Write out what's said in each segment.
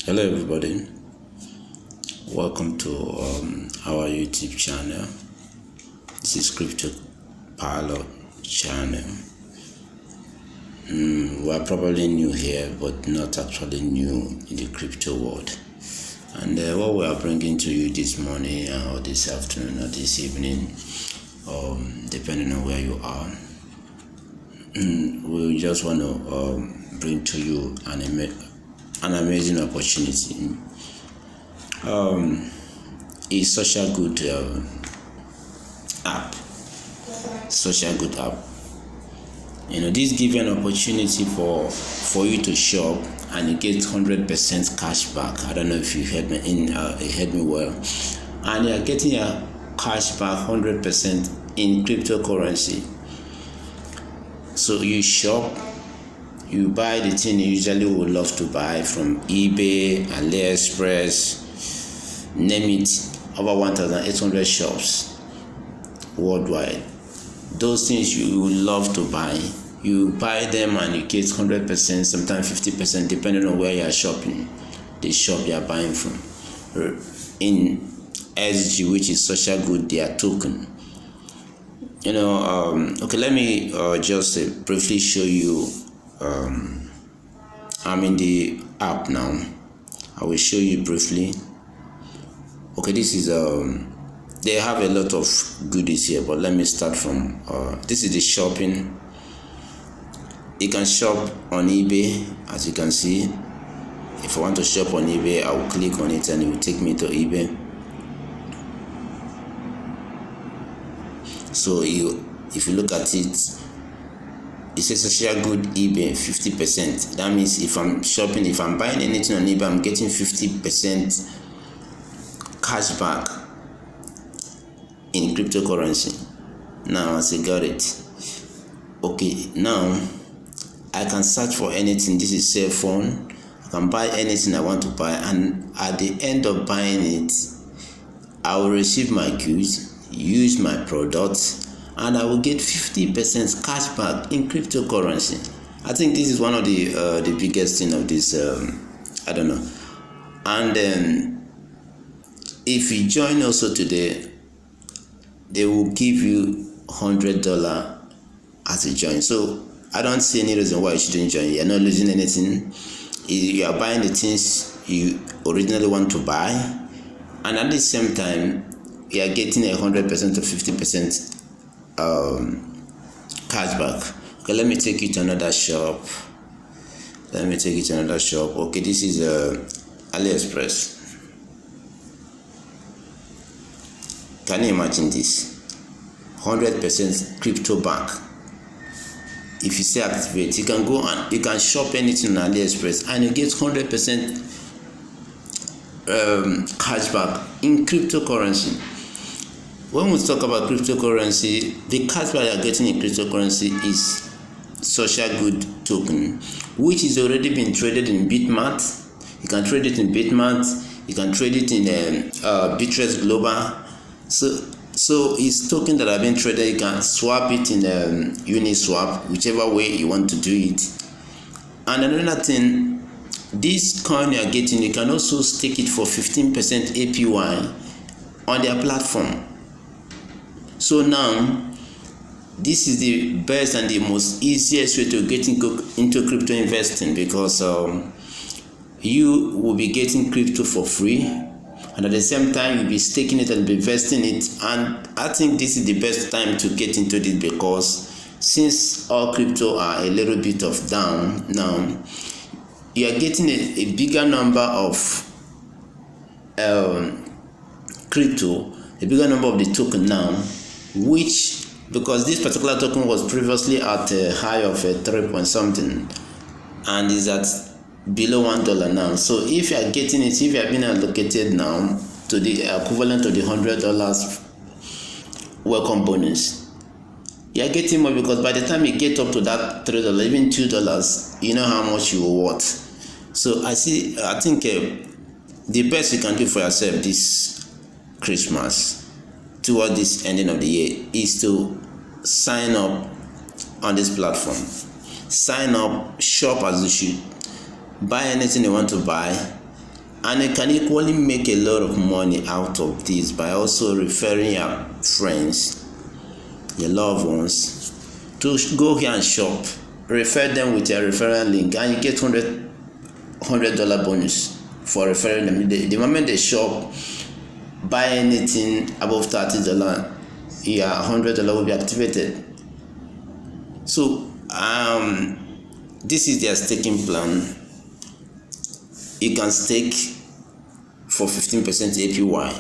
Hello everybody, welcome to our YouTube channel. This is Crypto Pilot channel. We are probably new here, but not actually new in the crypto world. And what we are bringing to you this morning or this afternoon or this evening, depending on where you are, we just want to bring to you an amazing opportunity. It's social good app. Social good app. This gives you an opportunity for you to shop and you get 100% cash back. I don't know if you heard me well. And you are getting your cash back 100% in cryptocurrency. So you shop, you buy the thing you usually would love to buy from eBay, AliExpress, name it, over 1,800 shops worldwide. Those things you would love to buy, you buy them and you get 100%, sometimes 50%, depending on where you are shopping, the shop you are buying from. In SG, which is social good, their token. Okay, let me just briefly show you. I'm in the app now. I will show you briefly. Okay, this is they have a lot of goodies here, but let me start from this is the shopping. You can shop on eBay, as you can see. If I want to shop on eBay, I will click on it and it will take me to eBay. So if you look at it, it says social good eBay 50%. That means if I'm shopping, if I'm buying anything on eBay, I'm getting 50% cash back in cryptocurrency. Now, as I got it. Okay, now I can search for anything. This is cell phone. I can buy anything I want to buy, and at the end of buying it, I will receive my goods, use my products, and I will get 50% cash back in cryptocurrency. I think this is one of the biggest thing of this. I don't know. And if you join also today, they will give you $100 as a join. So I don't see any reason why you shouldn't join. You're not losing anything. You are buying the things you originally want to buy, and at the same time, you are getting 100% to 50% cashback. Okay, let me take you to another shop. Okay, this is AliExpress. Can you imagine this? 100% crypto back. If you say activate, you can go and you can shop anything on AliExpress and you get 100% cashback in cryptocurrency. When we talk about cryptocurrency, the cashback you are getting in cryptocurrency is social good token, which is already been traded in Bitmart. You can trade it in Bitmart. You can trade it in Bittrex Global. So it's token that have been traded. You can swap it in Uniswap, whichever way you want to do it. And another thing, this coin you are getting, you can also stake it for 15% APY on their platform. So now, this is the best and the most easiest way to get into crypto investing, because you will be getting crypto for free, and at the same time you'll be staking it and be investing it. And I think this is the best time to get into this, because since all crypto are a little bit of down now, you are getting a bigger number of crypto, a bigger number of the token now, which, because this particular token was previously at a high of 3 point something and is at below $1 now. So if you are getting it, if you have been allocated now to the equivalent of the $100 welcome bonus, you are getting more, because by the time you get up to that $3, even $2, you know how much you will worth. So I think the best you can do for yourself this Christmas, toward this ending of the year, is to sign up on this platform. Sign up, shop as you should, buy anything you want to buy, And you can equally make a lot of money out of this by also referring your friends, your loved ones, to go here and shop. Refer them with your referral link, and you get $100 bonus for referring them. The moment they shop, buy anything above $30, your $100 will be activated. So this is their staking plan. You can stake for 15% APY.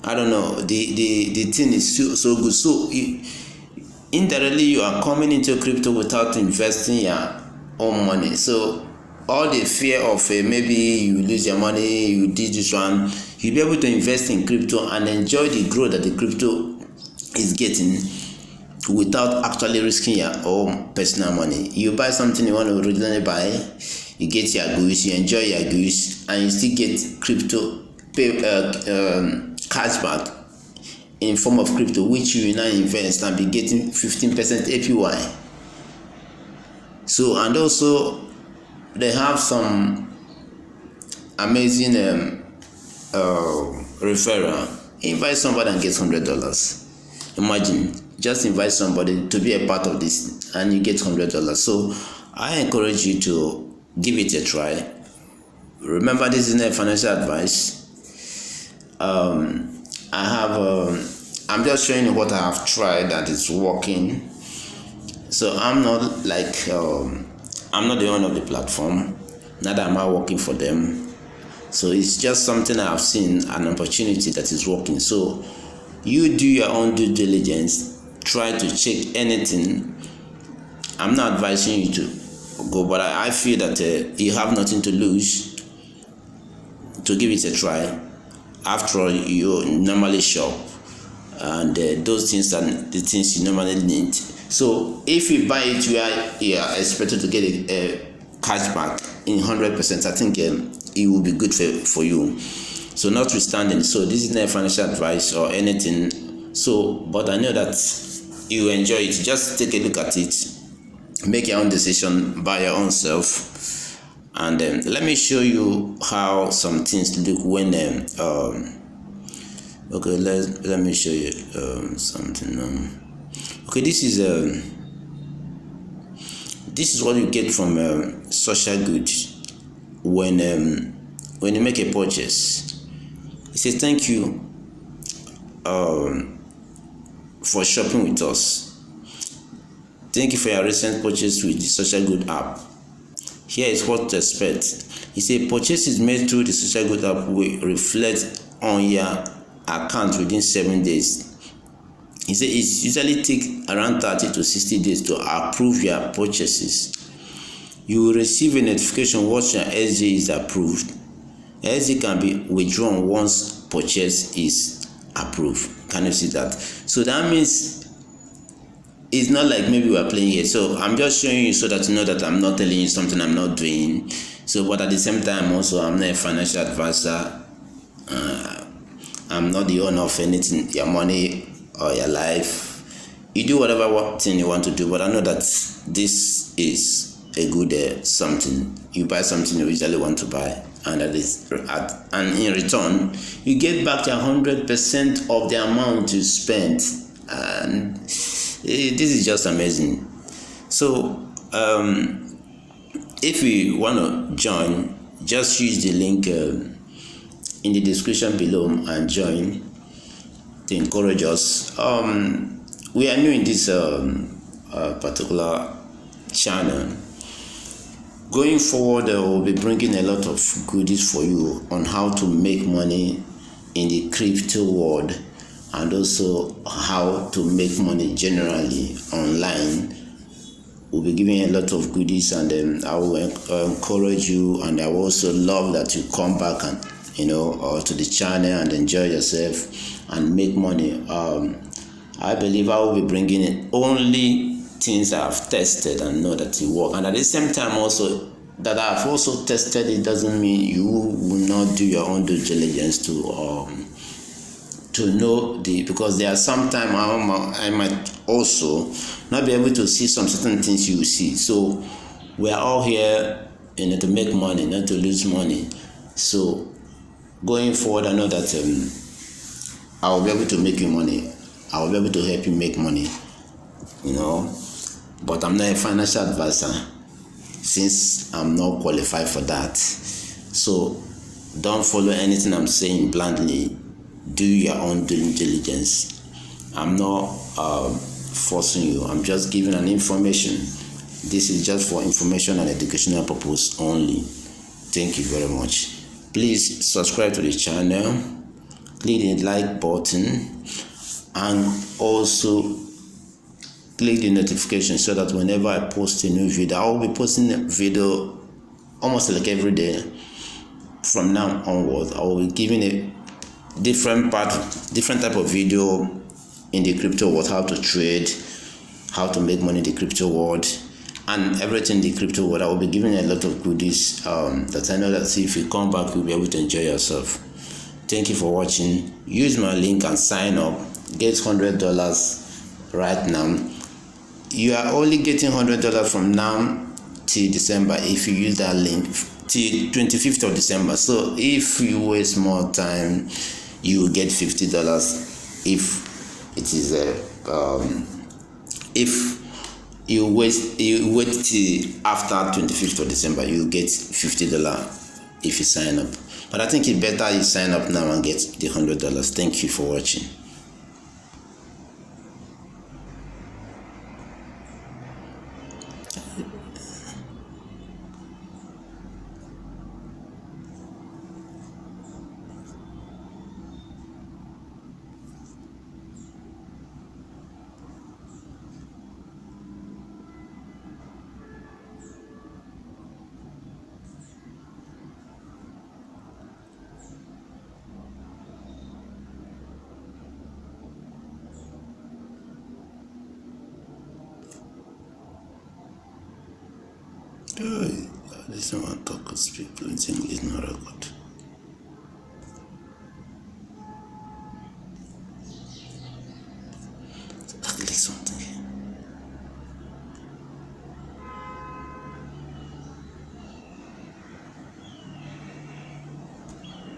I don't know. The thing is so good. So indirectly, you are coming into crypto without investing your own money. So all the fear of maybe you lose your money, you did this one, you'll be able to invest in crypto and enjoy the growth that the crypto is getting without actually risking your own personal money. You buy something you want to originally buy, you get your goods, you enjoy your goods, and you still get crypto cashback in form of crypto, which you will now invest and be getting 15% APY. So, and also they have some amazing referral. Invite somebody and get $100. Imagine, just invite somebody to be a part of this and you get $100. So I encourage you to give it a try. Remember, this is not financial advice. I'm just showing you what I have tried that is working. So I'm not like I'm not the owner of the platform, neither am I working for them. So it's just something I have seen, an opportunity that is working. So you do your own due diligence, try to check anything. I'm not advising you to go, but I feel that you have nothing to lose to give it a try. After all, you normally shop, and those things are the things you normally need. So if you buy it, you are expected to get a cashback in 100%. I think it will be good for you. So notwithstanding, so this is not financial advice or anything. So, but I know that you enjoy it. Just take a look at it, make your own decision by your own self. And let me show you how some things look when okay, let me show you something. Okay, this is what you get from social goods when you make a purchase. It says thank you for shopping with us. Thank you for your recent purchase with the social good app. Here is what to expect. He said purchases made through the social good app will reflect on your account within 7 days. He said it usually takes around 30 to 60 days to approve your purchases. You will receive a notification once your SJ is approved. SJ can be withdrawn once purchase is approved. Can you see that? So that means it's not like maybe we are playing here. So I'm just showing you so that you know that I'm not telling you something I'm not doing. So, but at the same time also, I'm not a financial advisor. I'm not the owner of anything, your money or your life. You do whatever thing you want to do, but I know that this is a good something. You buy something you usually want to buy, and and in return, you get back 100% of the amount you spent, and this is just amazing. So, if you want to join, just use the link in the description below and join to encourage us. We are new in this particular channel. Going forward, we'll be bringing a lot of goodies for you on how to make money in the crypto world, and also how to make money generally online. We'll be giving a lot of goodies, and I will encourage you, and I will also love that you come back and to the channel and enjoy yourself and make money. I believe I will be bringing in only things I've tested and know that it work, and at the same time also that I've also tested it doesn't mean you will not do your own due diligence to know because there are sometimes I might also not be able to see some certain things you see. So we are all here to make money, not to lose money. So going forward, I know that I will be able to make you money. I will be able to help you make money, you know. But I'm not a financial advisor since I'm not qualified for that. So don't follow anything I'm saying blindly. Do your own due diligence. I'm not forcing you. I'm just giving an information. This is just for information and educational purpose only. Thank you very much. Please subscribe to the channel, click the like button, and also click the notification so that whenever I post a new video, I will be posting a video almost like every day from now onwards. I will be giving a different type of video in the crypto world, how to trade, how to make money in the crypto world, and everything in the crypto world. I will be giving a lot of goodies that I know that if you come back, you'll be able to enjoy yourself. Thank you for watching. Use my link and sign up. Get $100 right now. You are only getting $100 from now till December if you use that link till 25th of December. So if you waste more time, you will get $50 if it is if you wait till after 25th of December, you get $50 if you sign up. But I think it's better you sign up now and get the $100. Thank you for watching. This one talk speak fluent English, not record.